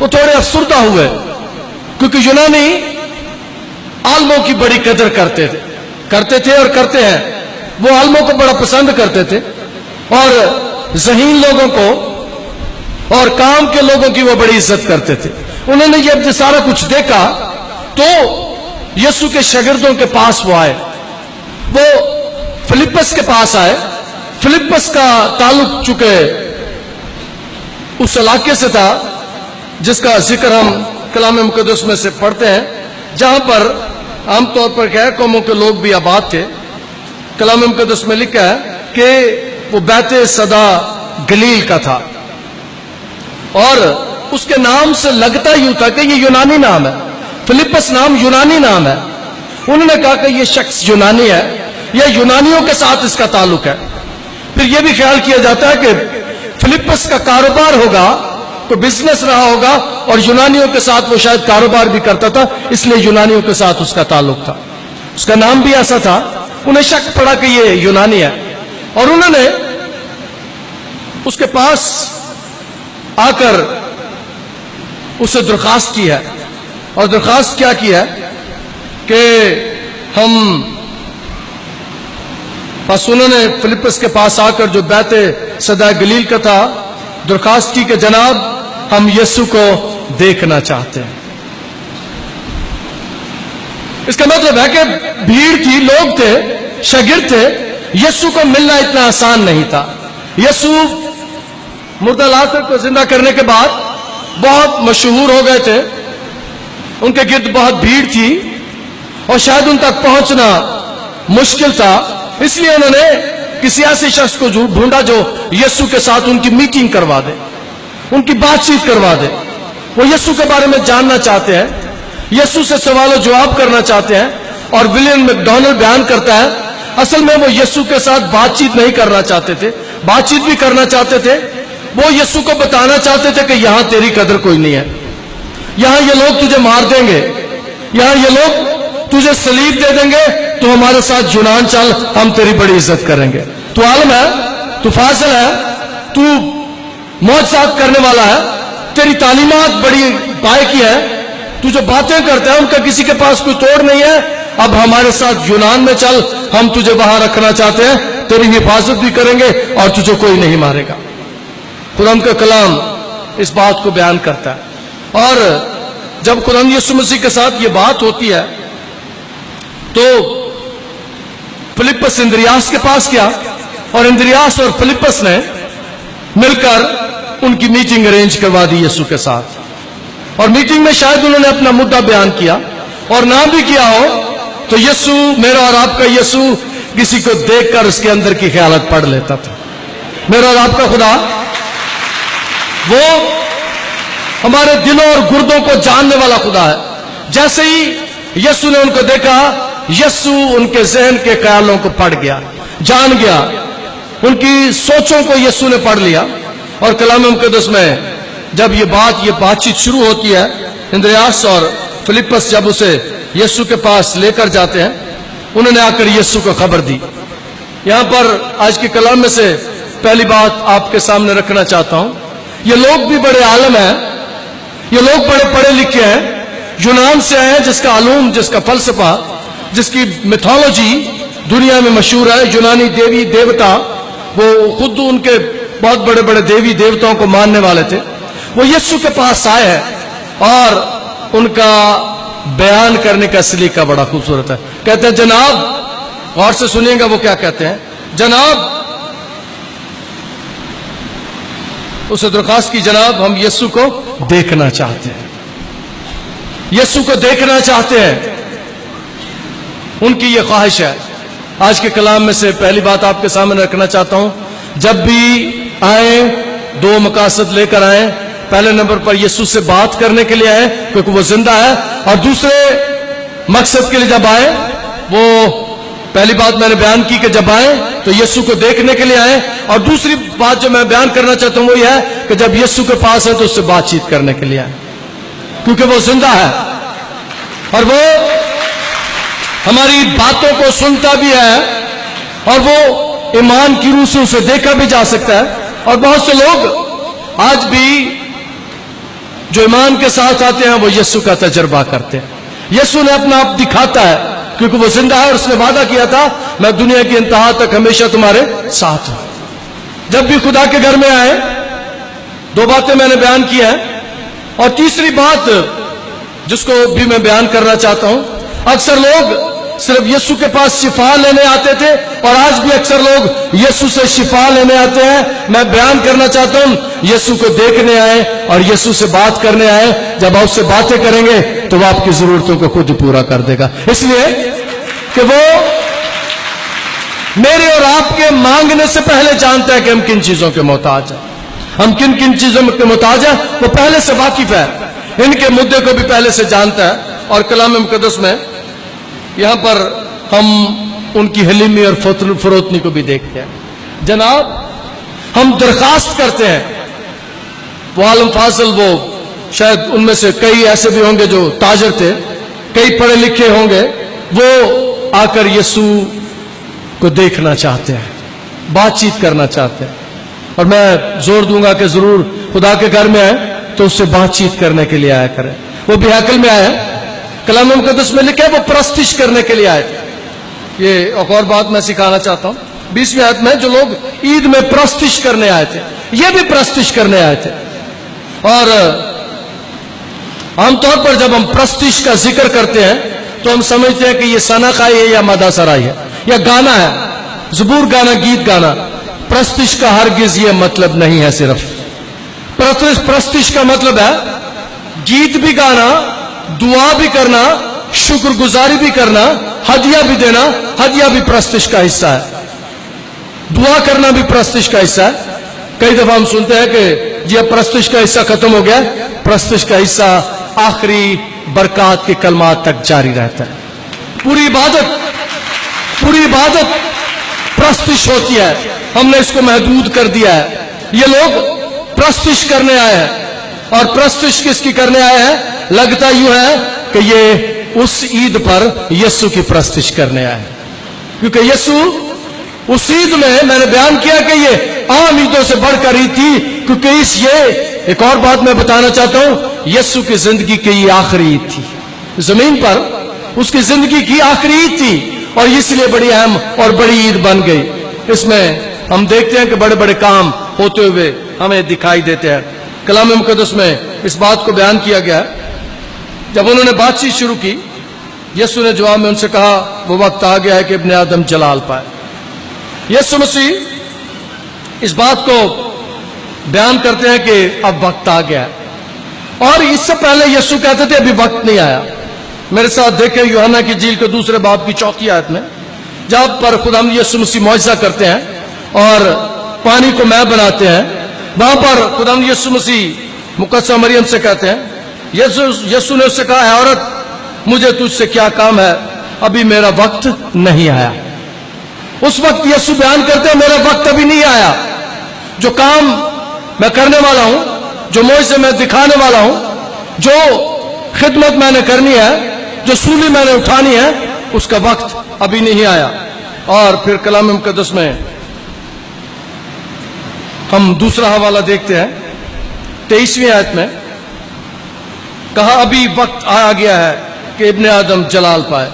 وہ تھوڑے افسردہ ہوئے، کیونکہ یونانی عالموں کی بڑی قدر کرتے تھے اور کرتے ہیں. وہ عالموں کو بڑا پسند کرتے تھے اور ذہین لوگوں کو اور کام کے لوگوں کی وہ بڑی عزت کرتے تھے. انہوں نے یہ سارا کچھ دیکھا تو یسوع کے شاگردوں کے پاس وہ آئے، وہ فلپس کے پاس آئے. فلپس کا تعلق چونکہ اس علاقے سے تھا جس کا ذکر ہم کلام مقدس میں سے پڑھتے ہیں، جہاں پر عام طور پر غیر قوموں کے لوگ بھی آباد تھے. کلام مقدس میں لکھا ہے کہ وہ بیت صدا گلیل کا تھا، اور اس کے نام سے لگتا یوں تھا کہ یہ یونانی نام ہے. فلپس نام یونانی نام ہے. انہوں نے کہا کہ یہ شخص یونانی ہے یا یونانیوں کے ساتھ اس کا تعلق ہے. پھر یہ بھی خیال کیا جاتا ہے کہ فلپس کا کاروبار ہوگا، تو بزنس رہا ہوگا، اور یونانیوں کے ساتھ وہ شاید کاروبار بھی کرتا تھا، اس لیے یونانیوں کے ساتھ اس کا تعلق تھا. اس کا نام بھی ایسا تھا. انہیں شک پڑا کہ یہ یونانی ہے، اور انہوں نے اس کے پاس آ کر اسے درخواست کی ہے. اور درخواست کیا کی ہے کہ بس انہوں نے فلپس کے پاس آ کر جو بیت صدا گلیل کا تھا درخواست کی کہ جناب ہم یسوع کو دیکھنا چاہتے ہیں. اس کا مطلب ہے کہ بھیڑ تھی، لوگ تھے، شاگرد تھے. یسوع کو ملنا اتنا آسان نہیں تھا. یسوع مردہ لازر کو زندہ کرنے کے بعد بہت مشہور ہو گئے تھے، ان کے گرد بہت بھیڑ تھی اور شاید ان تک پہنچنا مشکل تھا. اس لیے انہوں نے کسی ایسے شخص کو ڈھونڈا جو یسوع کے ساتھ ان کی میٹنگ کروا دے، ان کی بات چیت کروا دے. وہ یسوع کے بارے میں جاننا چاہتے ہیں، یسوع سے سوال و جواب کرنا چاہتے ہیں. اور ولیم میکڈونلڈ بیان کرتا ہے اصل میں وہ یسوع کے ساتھ بات چیت نہیں کرنا چاہتے تھے، بات چیت بھی کرنا چاہتے تھے. وہ یسوع کو بتانا چاہتے تھے کہ یہاں تیری قدر کوئی نہیں ہے، یہاں یہ لوگ تجھے مار دیں گے، یہاں یہ لوگ تجھے صلیب دے دیں گے، تو ہمارے ساتھ یونان چل، ہم تیری بڑی عزت کریں گے. تو عالم ہے، تو فاضل ہے، تو معجزات کرنے والا ہے، تیری تعلیمات بڑی پائے کی ہے، تو جو باتیں کرتا ہے ان کا کسی کے پاس کوئی توڑ نہیں ہے. اب ہمارے ساتھ یونان میں چل، ہم تجھے وہاں رکھنا چاہتے ہیں، تیری حفاظت بھی کریں گے اور تجھے کوئی نہیں مارے گا. قرآن کا کلام اس بات کو بیان کرتا ہے. اور جب قرآن یسوع مسیح کے ساتھ یہ بات ہوتی ہے تو فلپس اندریاس کے پاس گیا، اور اندریاس اور فلپس نے مل کر ان کی میٹنگ ارینج کروا دی یسوع کے ساتھ. اور میٹنگ میں شاید انہوں نے اپنا مدعا بیان کیا، اور نہ بھی کیا ہو تو یسوع، میرا اور آپ کا یسوع، کسی کو دیکھ کر اس کے اندر کی خیالت پڑھ لیتا تھا. میرا اور آپ کا خدا وہ ہمارے دلوں اور گردوں کو جاننے والا خدا ہے. جیسے ہی یسوع نے ان کو دیکھا، یسوع ان کے ذہن کے خیالوں کو پڑھ گیا، جان گیا، ان کی سوچوں کو یسوع نے پڑھ لیا. اور کلام مقدس میں جب یہ بات چیت شروع ہوتی ہے، اندریاس اور فلپس جب اسے یسوع کے پاس لے کر جاتے ہیں، انہوں نے آ کر یسوع کو خبر دی. یہاں پر آج کے کلام میں سے پہلی بات آپ کے سامنے رکھنا چاہتا ہوں. یہ لوگ بھی بڑے عالم ہیں، یہ لوگ بڑے پڑھے لکھے ہیں، یونان سے آئے ہیں، جس کا علوم، جس کا فلسفہ، جس کی میتھولوجی دنیا میں مشہور ہے. یونانی دیوی دیوتا، وہ خود ان کے بہت بڑے بڑے دیوی دیوتاؤں کو ماننے والے تھے. وہ یسوع کے پاس آئے ہیں اور ان کا بیان کرنے کا سلیقہ بڑا خوبصورت ہے. کہتے ہیں جناب، غور سے سنیے گا وہ کیا کہتے ہیں. جناب، اسے درخواست کی، جناب ہم یسوع کو دیکھنا چاہتے ہیں، یسوع کو دیکھنا چاہتے ہیں. ان کی یہ خواہش ہے. آج کے کلام میں سے پہلی بات آپ کے سامنے رکھنا چاہتا ہوں. جب بھی آئیں دو مقاصد لے کر آئیں. پہلے نمبر پر یسوع سے بات کرنے کے لیے آئیں کیونکہ وہ زندہ ہے، اور دوسرے مقصد کے لیے جب آئیں، وہ پہلی بات میں نے بیان کی کہ جب آئیں تو یسوع کو دیکھنے کے لیے آئیں. اور دوسری بات جو میں بیان کرنا چاہتا ہوں وہ یہ ہے کہ جب یسوع کے پاس ہے تو اس سے بات چیت کرنے کے لیے آئیں، کیونکہ وہ زندہ ہے اور وہ ہماری باتوں کو سنتا بھی ہے، اور وہ ایمان کی روح سے اسے دیکھا بھی جا سکتا ہے. اور بہت سے لوگ آج بھی جو ایمان کے ساتھ آتے ہیں وہ یسوع کا تجربہ کرتے ہیں۔ یسوع نے اپنا آپ دکھاتا ہے کیونکہ وہ زندہ ہے اور اس نے وعدہ کیا تھا میں دنیا کی انتہا تک ہمیشہ تمہارے ساتھ ہوں۔ جب بھی خدا کے گھر میں آئے، دو باتیں میں نے بیان کی ہیں، اور تیسری بات جس کو بھی میں بیان کرنا چاہتا ہوں، اکثر لوگ صرف یسوع کے پاس شفا لینے آتے تھے اور آج بھی اکثر لوگ یسوع سے شفا لینے آتے ہیں۔ میں بیان کرنا چاہتا ہوں یسوع کو دیکھنے آئے اور یسوع سے بات کرنے آئے۔ جب آپ سے باتیں کریں گے تو وہ آپ کی ضرورتوں کو خود ہی پورا کر دے گا، اس لیے کہ وہ میرے اور آپ کے مانگنے سے پہلے جانتا ہے کہ ہم کن چیزوں کے محتاج ہیں، ہم کن کن چیزوں کے محتاج ہیں، وہ پہلے سے واقف ہے، ان کے مدعے کو بھی پہلے سے جانتا ہے۔ اور کلام مقدس میں یہاں پر ہم ان کی حلیمی اور فروتنی کو بھی دیکھتے ہیں۔ جناب ہم درخواست کرتے ہیں، وہ عالم فاضل، وہ شاید ان میں سے کئی ایسے بھی ہوں گے جو تاجر تھے، کئی پڑھے لکھے ہوں گے، وہ آ کر یسوع کو دیکھنا چاہتے ہیں، بات چیت کرنا چاہتے ہیں، اور میں زور دوں گا کہ ضرور خدا کے گھر میں آئے تو اس سے بات چیت کرنے کے لیے آیا کریں۔ وہ بھی ہیکل میں آئے، کلام مقدس میں لکھا ہے وہ پرستش کرنے کے لیے آئے تھے۔ یہ ایک اور بات میں سکھانا چاہتا ہوں، 20ویں آیت میں جو لوگ عید میں پرستش کرنے آئے تھے، یہ بھی پرستش کرنے آئے تھے۔ اور عام طور پر جب ہم پرستش کا ذکر کرتے ہیں تو ہم سمجھتے ہیں کہ یہ ثنا خائی ہے یا مدح سرائی ہے یا گانا ہے، زبور گانا، گیت گانا۔ پرستش کا ہرگز یہ مطلب نہیں ہے۔ صرف پرستش کا مطلب ہے گیت بھی گانا، دعا بھی کرنا، شکر گزاری بھی کرنا، ہدیہ بھی دینا۔ ہدیہ بھی پرستش کا حصہ ہے، دعا کرنا بھی پرستش کا حصہ ہے۔ کئی دفعہ ہم سنتے ہیں کہ جی اب پرستش کا حصہ ختم ہو گیا، پرستش کا حصہ آخری برکات کے کلمات تک جاری رہتا ہے۔ پوری عبادت پرستش ہوتی ہے، ہم نے اس کو محدود کر دیا ہے۔ یہ لوگ پرستش کرنے آئے ہیں، اور پرستش کس کی کرنے آئے ہیں؟ لگتا یوں ہے کہ یہ اس عید پر یسوع کی پرستش کرنے آئے ہیں، کیونکہ یسوع اس عید میں نے بیان کیا کہ یہ عام عیدوں سے بڑھ کر عید تھی، کیونکہ یہ ایک اور بات میں بتانا چاہتا ہوں، یسوع کی زندگی کی یہ آخری عید تھی، زمین پر اس کی زندگی کی آخری عید تھی، اور اس لیے بڑی اہم اور بڑی عید بن گئی۔ اس میں ہم دیکھتے ہیں کہ بڑے بڑے کام ہوتے ہوئے ہمیں دکھائی دیتے ہیں۔ کلام مقدس میں اس بات کو بیان کیا گیا ہے، جب انہوں نے بات چیت شروع کی، یسوع نے جواب میں ان سے کہا وہ وقت آ گیا ہے کہ ابن آدم جلال پائے۔ یسوع مسیح اس بات کو بیان کرتے ہیں کہ اب وقت آ گیا ہے، اور اس سے پہلے یسوع کہتے تھے ابھی وقت نہیں آیا۔ میرے ساتھ دیکھیں یوحنا کی انجیل کے 2 باب کی 4 آیت میں، جہاں پر خدا یسوع مسیح معجزہ کرتے ہیں اور پانی کو مے بناتے ہیں، وہاں پر خدا یسوع مسیح مقدسہ مریم سے کہتے ہیں، یسوع نے اس سے کہا، اے عورت مجھے تجھ سے کیا کام ہے، ابھی میرا وقت نہیں آیا۔ اس وقت یسوع بیان کرتے ہیں میرا وقت ابھی نہیں آیا، جو کام میں کرنے والا ہوں، جو معجزے میں دکھانے والا ہوں، جو خدمت میں نے کرنی ہے، جو سولی میں نے اٹھانی ہے، اس کا وقت ابھی نہیں آیا۔ اور پھر کلام مقدس میں ہم دوسرا حوالہ دیکھتے ہیں 23ویں آیت میں، کہا ابھی وقت آ گیا ہے کہ ابن آدم جلال پائے۔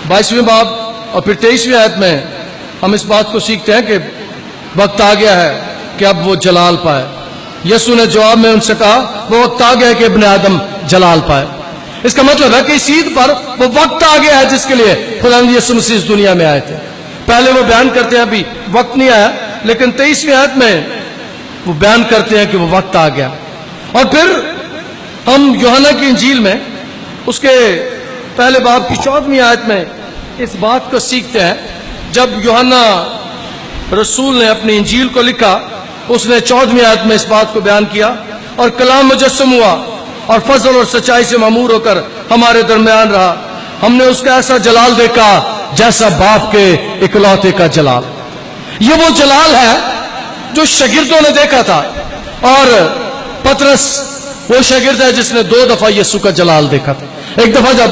22ویں باب اور پھر 23ویں آیت میں ہم اس بات کو سیکھتے ہیں کہ وقت آ گیا ہے کہ اب وہ جلال پائے۔ یسوع نے جواب میں ان سے کہا وہ وقت آ گیا ہے کہ ابن آدم جلال پائے۔ اس کا مطلب ہے کہ اس عید پر وہ وقت آ گیا ہے جس کے لیے خدا یسوع مسیح اس دنیا میں آئے تھے۔ پہلے وہ بیان کرتے ہیں ابھی وقت نہیں آیا، لیکن 23ویں آیت میں وہ بیان کرتے ہیں کہ وہ وقت آ گیا۔ اور پھر ہم یوحنا کی انجیل میں اس کے پہلے باب کی 14ویں آیت میں اس بات کو سیکھتے ہیں، جب یوحنا رسول نے اپنی انجیل کو لکھا، اس نے 14ویں آیت میں اس بات کو بیان کیا، اور کلام مجسم ہوا اور فضل اور سچائی سے معمور ہو کر ہمارے درمیان رہا، ہم نے اس کا ایسا جلال دیکھا جیسا باپ کے اکلوتے کا جلال۔ یہ وہ جلال ہے جو شاگردوں نے دیکھا تھا، اور پترس وہ شاگرد ہے جس نے 2 دفعہ یسوع کا جلال دیکھا تھا۔ ایک دفعہ جب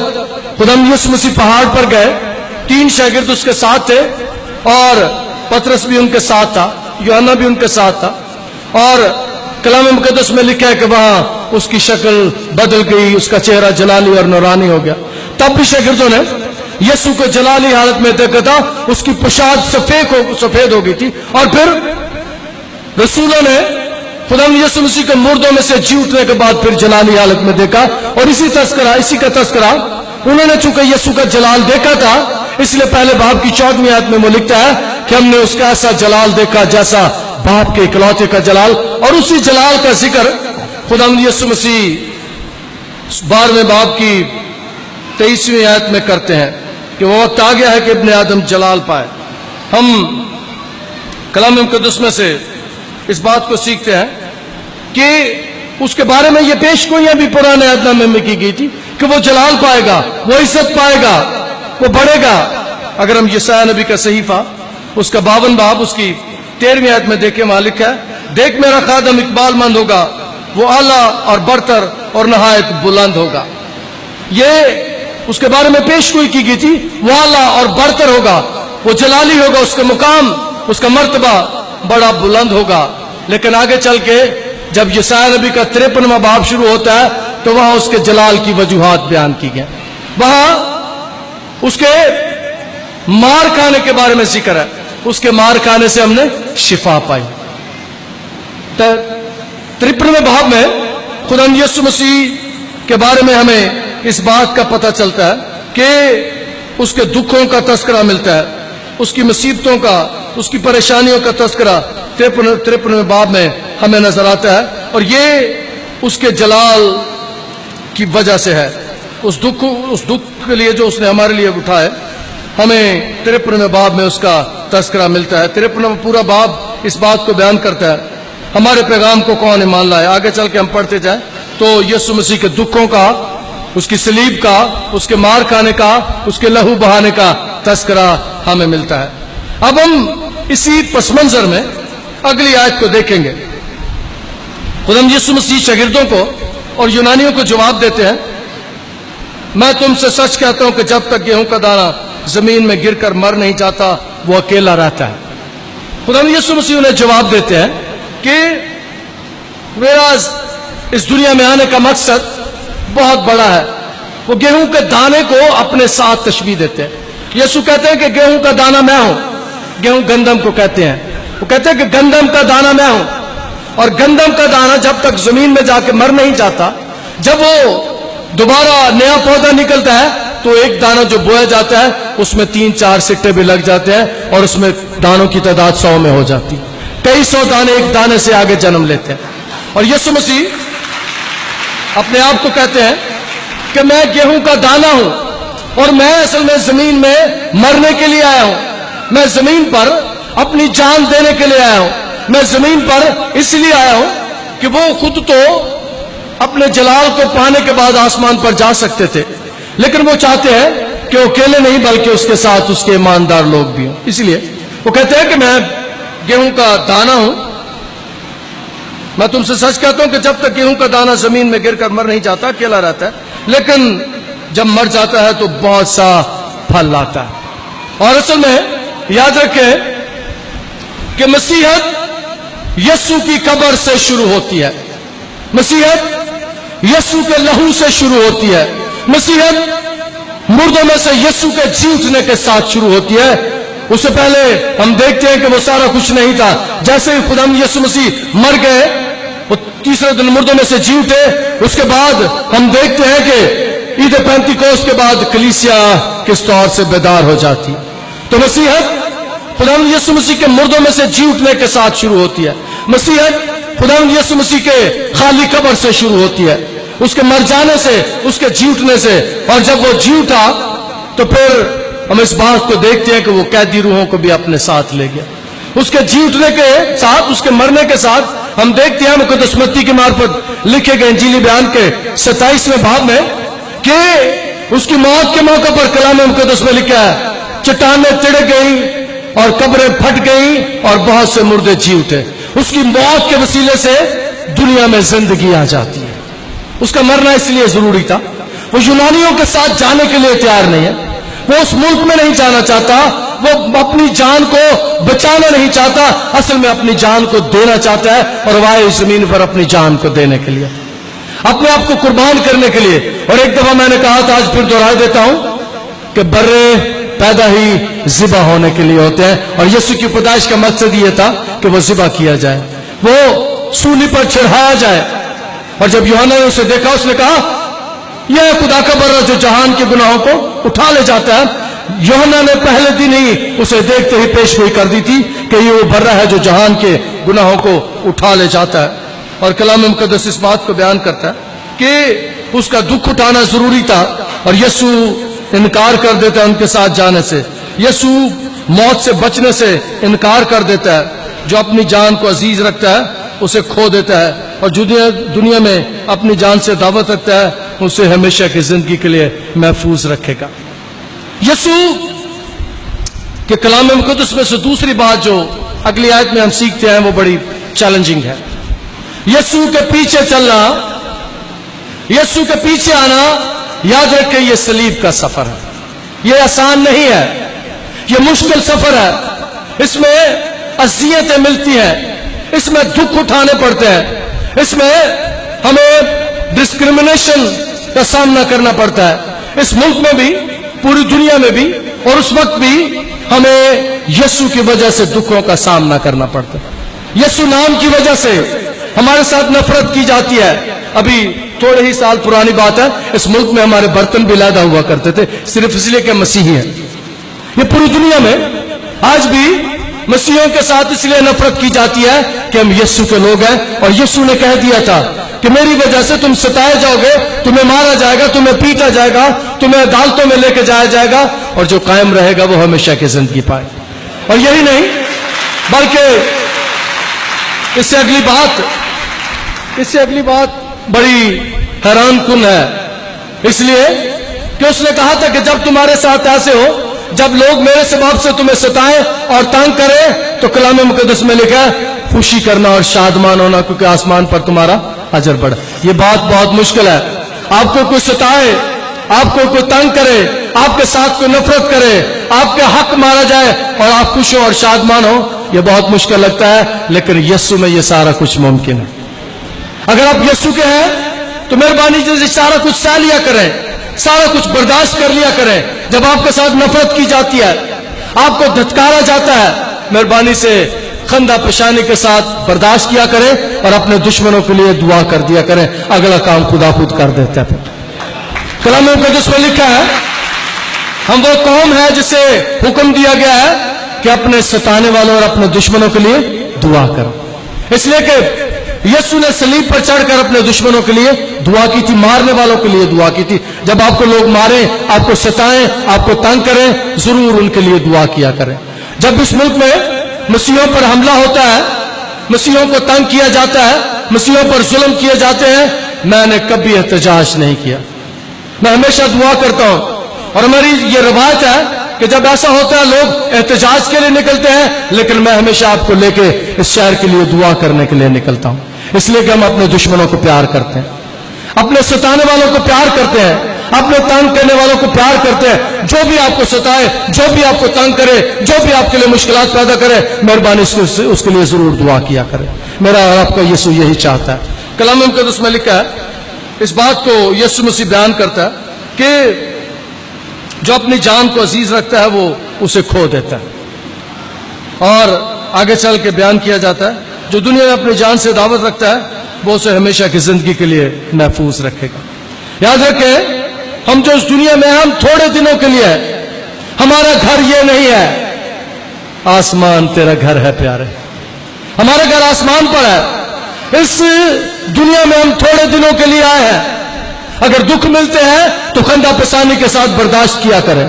خدا یسوع مسیح پہاڑ پر گئے، 3 شاگرد اس کے ساتھ تھے، اور پترس بھی ان کے ساتھ تھا، یوحنا بھی ان کے ساتھ تھا، اور کلام مقدس میں لکھا ہے کہ وہاں اس کی شکل بدل گئی، اس کا چہرہ جلالی اور نورانی ہو گیا۔ تب بھی شاگردوں نے یسوع کو جلالی حالت میں دیکھا تھا، اس کی پوشاک سفید ہو گئی تھی، اور پھر رسولوں نے خدا یسوع مسیح کے مردوں میں سے جی اٹھنے کے بعد پھر جلالی حالت میں دیکھا، اور اسی کا تذکرہ انہوں نے چونکہ یسوع کا جلال دیکھا تھا، اس لیے پہلے باب کی 14ویں آیت میں وہ لکھتا ہے کہ ہم نے اس کا ایسا جلال دیکھا جیسا باپ کے اکلوتے کا جلال۔ اور اسی جلال کا ذکر خدا یسوع مسیح 12ویں باب کی 23ویں آیت میں کرتے ہیں کہ وہ وقت آ گیا ہے کہ ابن آدم جلال پائے۔ ہم کلام مقدس میں سے اس بات کو سیکھتے ہیں کہ اس کے بارے میں یہ پیش گوئیاں بھی پرانے عہد نامے میں کی گئی تھی کہ وہ جلال پائے گا، وہ عزت پائے گا، وہ بڑھے گا۔ اگر ہم یسایا نبی کا صحیفہ اس کا 52 باب اس کی 13ویں آیت میں دیکھیں، وہاں لکھا ہے، دیکھ میرا خادم اقبال مند ہوگا، وہ اعلیٰ اور برتر اور نہایت بلند ہوگا۔ یہ اس کے بارے میں پیش گوئی کی گئی تھی، وہ اعلیٰ اور برتر ہوگا، وہ جلالی ہوگا، اس کا مقام، اس کا مرتبہ بڑا بلند ہوگا۔ لیکن آگے چل کے جب یسایا نبی کا 53واں باب شروع ہوتا ہے تو وہاں اس کے جلال کی وجوہات بیان کی گئے، وہاں اس کے مار کھانے کے بارے میں ذکر ہے، اس کے مار کھانے سے ہم نے شفا پائی۔ 53ویں باب میں خدا یسوع مسیح کے بارے میں ہمیں اس بات کا پتہ چلتا ہے کہ اس کے دکھوں کا تذکرہ ملتا ہے، اس کی مصیبتوں کا، اس کی پریشانیوں کا تذکرہ 53ویں باب میں ہمیں نظر آتا ہے، اور یہ اس کے جلال کی وجہ سے ہے۔ اس دکھ کے لیے جو اس نے ہمارے لیے اٹھائے، ہمیں 53ویں باب میں اس کا تذکرہ ملتا ہے۔ 53واں پورا باب اس بات کو بیان کرتا ہے ہمارے پیغام کو کون ایمان لائے۔ آگے چل کے ہم پڑھتے جائیں تو یسوع مسیح کے دکھوں کا، اس کی صلیب کا، اس کے مار کھانے کا، اس کے لہو بہانے کا تذکرہ ہمیں ملتا ہے۔ اب ہم اسی پس منظر میں اگلی آیت کو دیکھیں گے۔ خدا یسوع مسیح شاگردوں کو اور یونانیوں کو جواب دیتے ہیں، میں تم سے سچ کہتا ہوں کہ جب تک گیہوں کا دانہ زمین میں گر کر مر نہیں جاتا وہ اکیلا رہتا ہے۔ خدا یسوع مسیح انہیں جواب دیتے ہیں کہ اس دنیا میں آنے کا مقصد بہت بڑا ہے۔ وہ گیہوں کے دانے کو اپنے ساتھ تشبیہ دیتے ہیں۔ یسوع کہتے ہیں کہ گیہوں کا دانہ میں ہوں، گیہوں گندم کو کہتے ہیں، وہ کہتے ہیں کہ گندم کا دانہ میں ہوں، اور گندم کا دانہ جب تک زمین میں جا کے مر نہیں جاتا، جب وہ دوبارہ نیا پودا نکلتا ہے تو ایک دانہ جو بویا جاتا ہے اس میں 3-4 سٹے بھی لگ جاتے ہیں، اور اس میں دانوں کی تعداد 100 میں ہو جاتی، کئی 100 دانے ایک دانے سے آگے جنم لیتے ہیں۔ اور یسوع مسیح اپنے آپ کو کہتے ہیں کہ میں گیہوں کا دانہ ہوں، اور میں اصل میں زمین میں مرنے کے لیے آیا ہوں، میں زمین پر اپنی جان دینے کے لیے آیا ہوں، میں زمین پر اس لیے آیا ہوں کہ وہ خود تو اپنے جلال کو پانے کے بعد آسمان پر جا سکتے تھے، لیکن وہ چاہتے ہیں کہ وہ اکیلے نہیں بلکہ اس کے ساتھ اس کے ایماندار لوگ بھی ہوں۔ اس لیے وہ کہتے ہیں کہ میں گیہوں کا دانہ ہوں، میں تم سے سچ کہتا ہوں کہ جب تک گیہوں کا دانہ زمین میں گر کر مر نہیں جاتا اکیلا رہتا ہے، لیکن جب مر جاتا ہے تو بہت سا پھل لاتا ہے۔ اور اصل میں یاد رکھیں کہ مسیحت یسوع کی قبر سے شروع ہوتی ہے، مسیحت یسوع کے لہو سے شروع ہوتی ہے، مسیحت مردوں میں سے یسوع کے جی اٹھنے کے ساتھ شروع ہوتی ہے۔ اس سے پہلے ہم دیکھتے ہیں کہ وہ سارا کچھ نہیں تھا، جیسے ہی خدا یسوع مسیح مر گئے، وہ تیسرے دن مردوں میں سے جی اٹھے، اس کے بعد ہم دیکھتے ہیں کہ عید پینتیکوست کے بعد کلیسیا کس طور سے بیدار ہو جاتی۔ تو مسیحت خدا یسوع مسیح کے مردوں میں سے جی اٹھنے کے ساتھ شروع ہوتی ہے، مسیحت خدا یسوع مسیح کے خالی قبر سے شروع ہوتی ہے، اس کے مر جانے سے، اس کے جی اٹھنے سے، اور جب وہ جی اٹھا تو پھر ہم اس بات کو دیکھتے ہیں کہ وہ قیدی روحوں کو بھی اپنے ساتھ لے گیا۔ اس کے جی اٹھنے کے ساتھ، اس کے مرنے کے ساتھ ہم دیکھتے ہیں مقدس متی کی معرفت لکھے گئے انجیلی بیان کے 27ویں باب میں کہ اس کی موت کے موقع پر کلام مقدس میں لکھا ہے چٹانیں تڑک گئی اور قبریں پھٹ گئی اور بہت سے مردے جی اٹھے۔ اس کی موت کے وسیلے سے دنیا میں زندگی آ جاتی ہے۔ اس کا مرنا اس لیے ضروری تھا، وہ یونانیوں کے ساتھ جانے کے لیے تیار نہیں ہے، وہ اس ملک میں نہیں جانا چاہتا وہ اپنی جان کو بچانا نہیں چاہتا، اصل میں اپنی جان کو دینا چاہتا ہے، اور وہ آئے زمین پر اپنی جان کو دینے کے لیے، اپنے آپ کو قربان کرنے کے لیے۔ اور ایک دفعہ میں نے کہا تھا، آج پھر دوہرا دیتا ہوں کہ برے پیدا ہی ذبح ہونے کے لیے ہوتے ہیں، اور یسوع کی پیدائش کا مقصد یہ تھا کہ وہ ذبح کیا جائے، وہ سولی پر چڑھایا جائے۔ اور جب یوحنا نے اسے دیکھا، اس نے کہا یہ خدا کا برہ جو جہان کے گناہوں کو اٹھا لے جاتا ہے۔ یوحنا نے پہلے دن ہی اسے دیکھتے ہی پیش گوئی کر دی تھی کہ یہ وہ برہ ہے جو جہان کے گناہوں کو اٹھا لے جاتا ہے۔ اور کلام مقدس اس بات کو بیان کرتا ہے کہ اس کا دکھ اٹھانا ضروری تھا، اور یسوع انکار کر دیتا ہے ان کے ساتھ جانے سے، یسوع موت سے بچنے سے انکار کر دیتا ہے۔ جو اپنی جان کو عزیز رکھتا ہے اسے کھو دیتا ہے، اور جو دنیا میں اپنی جان سے دعوت رکھتا ہے اسے ہمیشہ کی زندگی کے لیے محفوظ رکھے گا۔ یسوع کے کلام مقدس میں سے دوسری بات جو اگلی آیت میں ہم سیکھتے ہیں وہ بڑی چیلنجنگ ہے۔ یسوع کے پیچھے چلنا، یسوع کے پیچھے آنا، یاد رکھیں یہ صلیب کا سفر ہے، یہ آسان نہیں ہے، یہ مشکل سفر ہے، اس میں اذیتیں ملتی ہیں، اس میں دکھ اٹھانے پڑتے ہیں، اس میں ہمیں ڈسکریمنیشن کا سامنا کرنا پڑتا ہے، اس ملک میں بھی، پوری دنیا میں بھی، اور اس وقت بھی ہمیں یسوع کی وجہ سے دکھوں کا سامنا کرنا پڑتا ہے۔ یسوع نام کی وجہ سے ہمارے ساتھ نفرت کی جاتی ہے۔ ابھی تھوڑے ہی سال پرانی بات ہے، اس ملک میں ہمارے برتن بھی علیحدہ ہوا کرتے تھے صرف اس لیے کہ مسیحی ہیں۔ یہ پوری دنیا میں آج بھی مسیحیوں کے ساتھ اس لیے نفرت کی جاتی ہے کہ ہم یسوع کے لوگ ہیں، اور یسوع نے کہہ دیا تھا کہ میری وجہ سے تم ستائے جاؤ گے، تمہیں مارا جائے گا، تمہیں پیٹا جائے گا، تمہیں عدالتوں میں لے کے جایا جائے گا، اور جو قائم رہے گا وہ ہمیشہ کی زندگی پائے۔ اور یہی نہیں بلکہ اس سے اگلی بات بڑی حیران کن ہے، اس لیے کہ اس نے کہا تھا کہ جب تمہارے ساتھ ایسے ہو، جب لوگ میرے سبب سے تمہیں ستائیں اور تنگ کریں، تو کلام مقدس میں لکھا ہے خوشی کرنا اور شادمان ہونا، کیونکہ آسمان پر تمہارا اجر بڑھا۔ یہ بات بہت مشکل ہے، آپ کو کوئی ستائے، آپ کو کوئی تنگ کرے، آپ کے ساتھ کوئی نفرت کرے، آپ کے حق مارا جائے اور آپ خوش ہو اور شادمان ہو، یہ بہت مشکل لگتا ہے، لیکن یسوع میں یہ سارا کچھ ممکن ہے۔ اگر آپ یسوع کے ہیں تو مہربانی سے سارا کچھ سہ لیا کریں، سارا کچھ برداشت کر لیا کریں۔ جب آپ کے ساتھ نفرت کی جاتی ہے، آپ کو دھتکارا جاتا ہے، مہربانی سے خندہ پیشانی کے ساتھ برداشت کیا کریں اور اپنے دشمنوں کے لیے دعا کر دیا کریں، اگلا کام خدا خود کر دیتا ہے۔ کلام مقدس میں لکھا ہے ہم وہ قوم ہے جسے حکم دیا گیا ہے کہ اپنے ستانے والوں اور اپنے دشمنوں کے لیے دعا کرو، اس لیے کہ یسوع نے صلیب پر چڑھ کر اپنے دشمنوں کے لیے دعا کی تھی، مارنے والوں کے لیے دعا کی تھی۔ جب آپ کو لوگ ماریں، آپ کو ستائیں، آپ کو تنگ کریں، ضرور ان کے لیے دعا کیا کریں۔ جب اس ملک میں مسیحیوں پر حملہ ہوتا ہے، مسیحیوں کو تنگ کیا جاتا ہے، مسیحیوں پر ظلم کیے جاتے ہیں، میں نے کبھی احتجاج نہیں کیا، میں ہمیشہ دعا کرتا ہوں، اور ہماری یہ روایت ہے کہ جب ایسا ہوتا ہے لوگ احتجاج کے لیے نکلتے ہیں، لیکن میں ہمیشہ آپ کو لے کے اس شہر کے لیے دعا کرنے کے لیے نکلتا ہوں، اس لیے کہ ہم اپنے دشمنوں کو پیار کرتے ہیں، اپنے ستانے والوں کو پیار کرتے ہیں، اپنے تنگ کرنے والوں کو پیار کرتے ہیں۔ جو بھی آپ کو ستائے، جو بھی آپ کو تنگ کرے، جو بھی آپ کے لیے مشکلات پیدا کرے، مہربانی سے اس کے لیے ضرور دعا کیا کرے۔ میرا اور آپ کا یسوع یہی چاہتا ہے۔ کلام مقدس میں لکھا ہے، اس بات کو یسوع مسیح بیان کرتا ہے کہ جو اپنی جان کو عزیز رکھتا ہے وہ اسے کھو دیتا ہے، اور آگے چل کے بیان کیا جاتا ہے جو دنیا میں اپنی جان سے دعوت رکھتا ہے وہ اسے ہمیشہ کی زندگی کے لیے محفوظ رکھے گا۔ یاد رکھیں ہم جو اس دنیا میں ہم تھوڑے دنوں کے لیے ہیں، ہمارا گھر یہ نہیں ہے، آسمان تیرا گھر ہے پیارے، ہمارا گھر آسمان پر ہے۔ اس دنیا میں ہم تھوڑے دنوں کے لیے آئے ہیں، اگر دکھ ملتے ہیں تو خندہ پسانی کے ساتھ برداشت کیا کریں،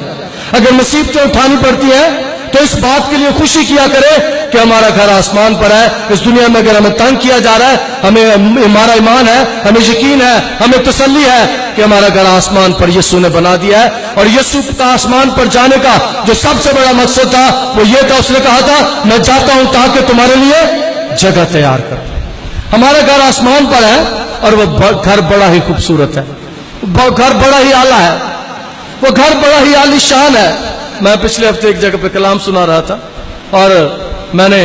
اگر مصیبتیں اٹھانی پڑتی ہیں تو اس بات کے لیے خوشی کیا کرے کہ ہمارا گھر آسمان پر ہے۔ اس دنیا میں اگر ہمیں تنگ کیا جا رہا ہے، ہمارا ایمان ہے، ہمیں یقین ہے، ہمیں تسلی ہے کہ ہمارا گھر آسمان پر یسوع نے بنا دیا ہے، اور یسوع کا آسمان پر جانے کا جو سب سے بڑا مقصد تھا وہ یہ تھا، اس نے کہا تھا میں جاتا ہوں تاکہ تمہارے لیے جگہ تیار کروں۔ ہمارا گھر آسمان پر ہے اور وہ گھر بڑا ہی خوبصورت ہے، وہ گھر بڑا ہی اعلیٰ ہے، وہ گھر بڑا ہی عالی شان ہے، میں پچھلے ہفتے ایک جگہ پہ کلام سنا رہا تھا اور میں نے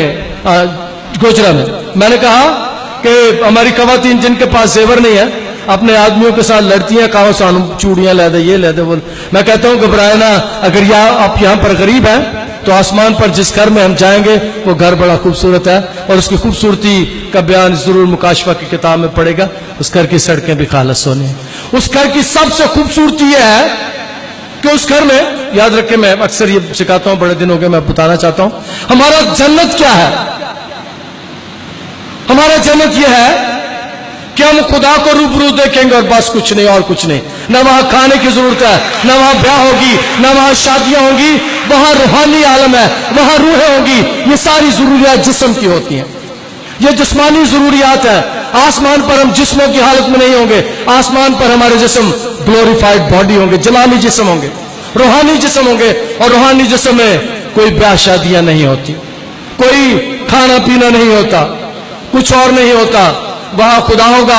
گوجرا میں نے کہا کہ ہماری خواتین جن کے پاس زیور نہیں ہے اپنے آدمیوں کے ساتھ لڑتی ہیں، کہاں سانو چوڑیاں لے دے یہ لے دے وہ. میں کہتا ہوں گھبرائے نہ، اگر آپ یہاں پر غریب ہیں تو آسمان پر جس گھر میں ہم جائیں گے وہ گھر بڑا خوبصورت ہے اور اس کی خوبصورتی کا بیان ضرور مکاشفہ کی کتاب میں پڑے گا. اس گھر کی سڑکیں بھی خالص سونے ہیں. اس گھر کی سب سے خوبصورتی یہ ہے کہ اس گھر میں، یاد رکھیں میں اکثر یہ سکھاتا ہوں، بڑے دن ہو گئے میں بتانا چاہتا ہوں، ہمارا جنت کیا ہے. ہمارا جنت یہ ہے کہ ہم خدا کو روبرو دیکھیں گے اور بس کچھ نہیں اور کچھ نہیں. نہ وہاں کھانے کی ضرورت ہے، نہ وہاں بیاہ ہوگی، نہ وہاں شادیاں ہوں گی. وہاں روحانی عالم ہے، وہاں روحیں ہوں گی. یہ ساری ضروریات جسم کی ہوتی ہیں، یہ جسمانی ضروریات ہے. آسمان پر ہم جسموں کی حالت میں نہیں ہوں گے. آسمان پر ہمارے جسم گلوریفائڈ باڈی ہوں گے، جلالی جسم ہوں گے، روحانی جسم ہوں گے. اور روحانی جسم میں کوئی بیاہ شادیاں نہیں ہوتی، کوئی کھانا پینا نہیں ہوتا، کچھ اور نہیں ہوتا. وہاں خدا ہوگا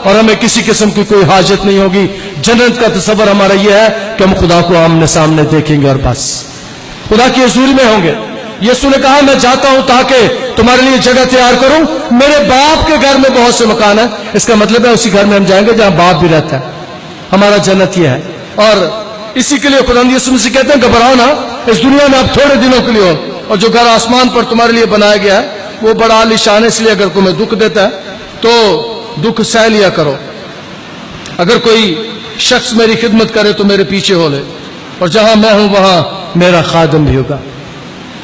اور ہمیں کسی قسم کی کوئی حاجت نہیں ہوگی. جنت کا تصور ہمارا یہ ہے کہ ہم خدا کو آمنے سامنے دیکھیں گے اور بس خدا کی حضوری میں ہوں گے. یسوع نے کہا میں جاتا ہوں تاکہ تمہارے لیے جگہ تیار کروں. میرے باپ کے گھر میں بہت سے مکان ہیں. اس کا مطلب ہے اسی گھر میں ہم جائیں گے جہاں باپ بھی رہتا ہے. ہمارا جنت یہ ہے اور اسی کے لیے خدا یسوع مسیح کہتے ہیں گھبراؤ نہ، اس دنیا میں آپ تھوڑے دنوں کے لیے ہو اور جو گھر آسمان پر تمہارے لیے بنایا گیا ہے وہ بڑا عالیشان ہے. اس لیے اگر تمہیں دکھ دیتا ہے تو دکھ سہ لیا کرو. اگر کوئی شخص میری خدمت کرے تو میرے پیچھے ہو لے، اور جہاں میں ہوں وہاں میرا خادم بھی ہوگا.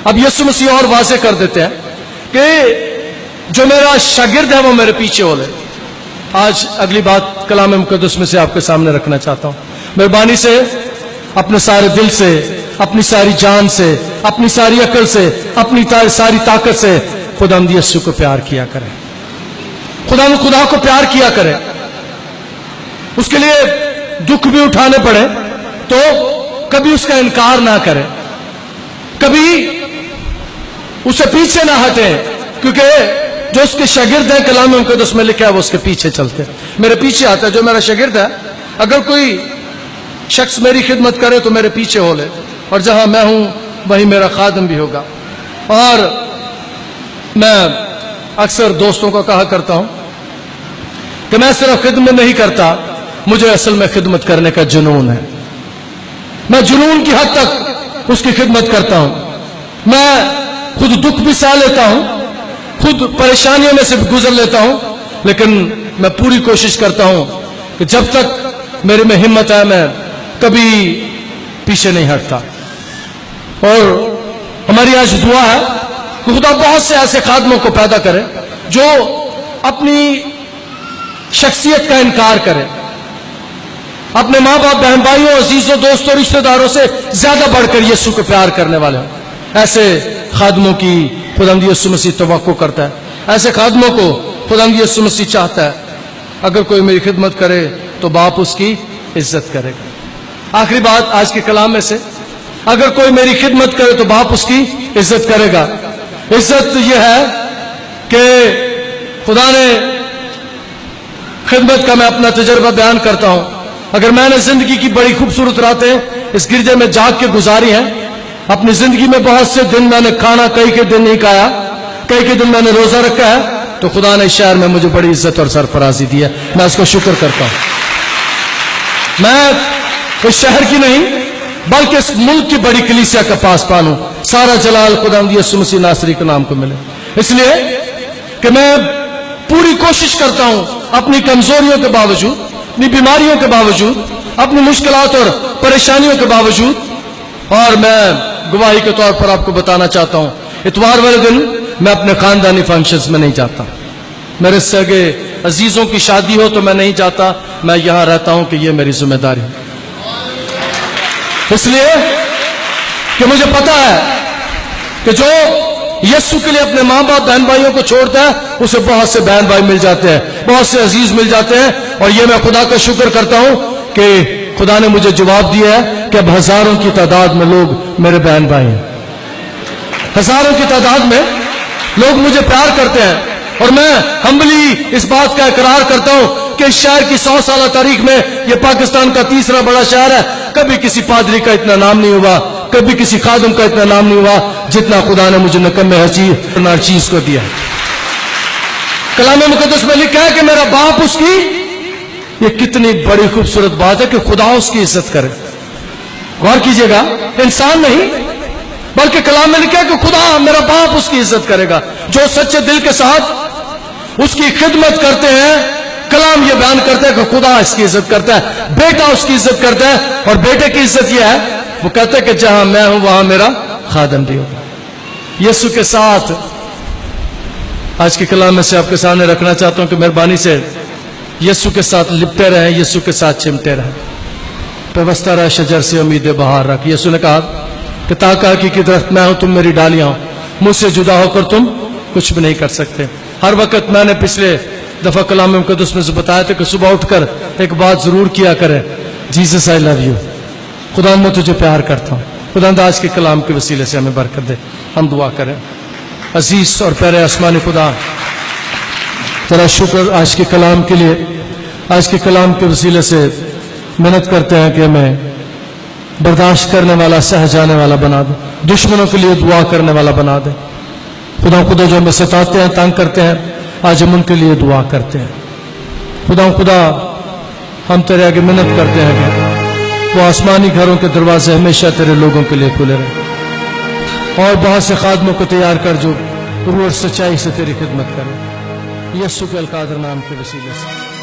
اب یسوع مسیح اور واضح کر دیتے ہیں کہ جو میرا شاگرد ہے وہ میرے پیچھے ہو لے. آج اگلی بات کلام مقدس میں سے آپ کے سامنے رکھنا چاہتا ہوں. مہربانی سے اپنے سارے دل سے، اپنی ساری جان سے، اپنی ساری عقل سے، اپنی ساری طاقت سے خدا یسوع کو پیار کیا کریں. خدا کو پیار کیا کرے. اس کے لیے دکھ بھی اٹھانے پڑے تو کبھی اس کا انکار نہ کرے، کبھی اسے پیچھے نہ ہٹے، کیونکہ جو اس کے شاگرد ہیں کلام مقدس میں لکھا ہے وہ اس کے پیچھے چلتے. میرے پیچھے آتا ہے جو میرا شاگرد ہے. اگر کوئی شخص میری خدمت کرے تو میرے پیچھے ہو لے، اور جہاں میں ہوں وہیں میرا خادم بھی ہوگا. اور میں اکثر دوستوں کو کہا کرتا ہوں کہ میں صرف خدمت نہیں کرتا، مجھے اصل میں خدمت کرنے کا جنون ہے. میں جنون کی حد تک اس کی خدمت کرتا ہوں. میں خود دکھ بھی سہ لیتا ہوں، خود پریشانیوں میں سے بھی گزر لیتا ہوں، لیکن میں پوری کوشش کرتا ہوں کہ جب تک میرے میں ہمت ہے میں کبھی پیچھے نہیں ہٹتا. اور ہماری آج دعا ہے کہ خدا بہت سے ایسے خادموں کو پیدا کرے جو اپنی شخصیت کا انکار کرے، اپنے ماں باپ، بہن بھائیوں، عزیزوں، دوستوں، رشتہ داروں سے زیادہ بڑھ کر یسوع کو پیار کرنے والے ہیں. ایسے خادموں کی خداوند یسوع مسیح توقع کرتا ہے. ایسے خادموں کو خداوند یسوع مسیح چاہتا ہے. اگر کوئی میری خدمت کرے تو باپ اس کی عزت کرے گا. آخری بات آج کے کلام میں سے، اگر کوئی میری خدمت کرے تو باپ اس کی عزت کرے گا. عزت یہ ہے کہ خدا نے خدمت کا میں اپنا تجربہ بیان کرتا ہوں. اگر میں نے زندگی کی بڑی خوبصورت راتیں اس گرجے میں جاگ کے گزاری ہیں، اپنی زندگی میں بہت سے دن میں نے کھانا کئی کے دن نہیں کھایا، کئی کے دن میں نے روزہ رکھا ہے، تو خدا نے اس شہر میں مجھے بڑی عزت اور سرفرازی دی ہے. میں اس کو شکر کرتا ہوں. میں اس شہر کی نہیں بلکہ اس ملک کی بڑی کلیسیا کا پاسبان ہوں. سارا جلال خداوند یسوع مسیح ناصری کے نام کو ملے. اس لیے کہ میں پوری کوشش کرتا ہوں اپنی کمزوریوں کے باوجود، اپنی بیماریوں کے باوجود، اپنی مشکلات اور پریشانیوں کے باوجود. اور میں گواہی کے طور پر آپ کو بتانا چاہتا ہوں، اتوار والے دن میں اپنے خاندانی فنکشنز میں نہیں جاتا. میرے سگے عزیزوں کی شادی ہو تو میں نہیں جاتا. میں یہاں رہتا ہوں کہ یہ میری ذمہ داری ہے. اس لیے کہ مجھے پتا ہے کہ جو یسوع کے لیے اپنے ماں باپ، بہن بھائیوں کو چھوڑتا ہے اسے بہت سے بہن بھائی مل جاتے ہیں، بہت سے عزیز مل جاتے ہیں. اور یہ میں خدا کا شکر کرتا ہوں کہ خدا نے مجھے جواب دیا ہے کہ اب ہزاروں کی تعداد میں لوگ میرے بہن بھائی ہیں. ہزاروں کی تعداد میں لوگ مجھے پیار کرتے ہیں. اور میں ہمبلی اس بات کا اقرار کرتا ہوں کہ اس شہر کی 100 سالہ تاریخ میں یہ پاکستان کا تیسرا بڑا شہر ہے. کبھی کسی پادری کا اتنا نام نہیں ہوا کبھی کسی خادم کا اتنا نام نہیں ہوا جتنا خدا نے مجھے نکمے ہر چیز کو دیا. کلام مقدس میں لکھا ہے کہ میرا باپ اس کی، یہ کتنی بڑی خوبصورت بات ہے کہ خدا اس کی عزت کرے. غور کیجئے گا، انسان نہیں بلکہ کلام میں لکھا ہے کہ خدا میرا باپ اس کی عزت کرے گا. جو سچے دل کے ساتھ اس کی خدمت کرتے ہیں، کلام یہ بیان کرتا ہے کہ خدا اس کی عزت کرتا ہے، بیٹا اس کی عزت کرتا ہے. اور بیٹے کی عزت یہ ہے، وہ کہتا ہے کہ جہاں میں ہوں وہاں میرا خادم بھی ہوگا. یسوع کے ساتھ آج کے کلام میں سے آپ کے سامنے رکھنا چاہتا ہوں کہ مہربانی سے یسوع کے ساتھ لپٹے رہیں، یسوع کے ساتھ چمٹے رہیں. پیوستہ رہ شجر سے امید بہار رکھ. یسوع نے کہا کہ تاکہ کی درخت میں ہوں، تم میری ڈالیاں ہو، مجھ سے جدا ہو کر تم کچھ بھی نہیں کر سکتے. ہر وقت میں نے پچھلے دفعہ کلام مقدس میں بتایا تھا کہ صبح اٹھ کر ایک بات ضرور کیا کرے، جیسس آئی لو یو، خدا میں تجھے پیار کرتا ہوں. خدا آج کے کلام کے وسیلے سے ہمیں برکت دے. ہم دعا کریں. عزیز اور پیارے آسمانی خدا، تیرا شکر آج کے کلام کے لیے. آج کے کلام کے وسیلے سے محنت کرتے ہیں کہ ہمیں برداشت کرنے والا، سہ جانے والا بنا دے، دشمنوں کے لیے دعا کرنے والا بنا دے. خدا جو ہمیں ستاتے ہیں، تنگ کرتے ہیں، آج ہم ان کے لیے دعا کرتے ہیں. خدا ہم تیرے آگے محنت کرتے ہیں کہ وہ آسمانی گھروں کے دروازے ہمیشہ تیرے لوگوں کے لیے کھلے رہیں، اور بہت سے خادموں کو تیار کر جو روح اور سچائی سے تیری خدمت کریں. یسوع کے القادر نام کے وسیلے سے.